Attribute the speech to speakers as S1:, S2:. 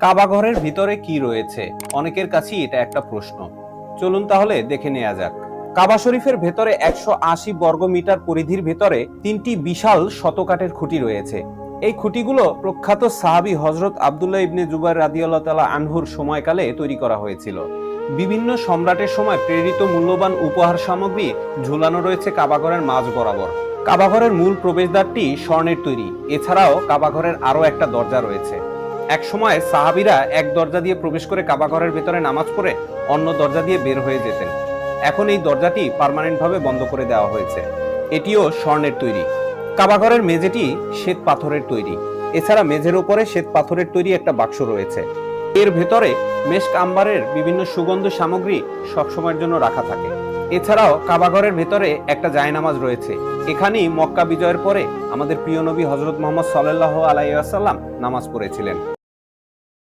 S1: কাবা ঘরের ভিতরে কি রয়েছে? অনেকের কাছেই এটা একটা প্রশ্ন। চলুন তাহলে দেখে নেওয়া যাক। কাবা শরীফের ভেতরে 180 বর্গ মিটার পরিধির ভেতরে 3টি বিশাল শতকাঠের খুঁটি রয়েছে। এই খুঁটিগুলো প্রখ্যাত সাহাবী হযরত আব্দুল্লাহ ইবনে জুবাইর রাদিয়াল্লাহু তাআলা আনহুর সময়কালে তৈরি করা হয়েছিল। বিভিন্ন সম্রাটের সময় প্রেরিত মূল্যবান উপহার সামগ্রী ঝুলানো রয়েছে কাবাঘরের মাঝ বরাবর। কাবাঘরের মূল প্রবেশদ্বারটি স্বর্ণের তৈরি। এছাড়াও কাবাঘরের আরো একটা দরজা রয়েছে। এক সময় সাহাবীরা এক দরজা দিয়ে প্রবেশ করে কাবাঘরের ভেতরে নামাজ পড়ে অন্য দরজা দিয়ে বের হয়ে যেতেন। এখন এই দরজাটি পার্মানেন্ট ভাবে বন্ধ করে দেওয়া হয়েছে। এটিও স্বর্ণের তৈরি। কাবাঘরের মেঝেটি শ্বেত পাথরের তৈরি। এছাড়া মেঝের উপরে শ্বেত পাথরের তৈরি একটা বাক্স রয়েছে। এর ভেতরে মেশক আম্বারের বিভিন্ন সুগন্ধ সামগ্রী সবসময়ের জন্য রাখা থাকে। এছাড়াও কাবাঘরের ভেতরে একটা জায়নামাজ রয়েছে। এখানেই মক্কা বিজয়ের পরে আমাদের প্রিয় নবী হযরত মুহাম্মদ সাল্লাল্লাহু আলাইহি ওয়াসাল্লাম নামাজ পড়েছিলেন।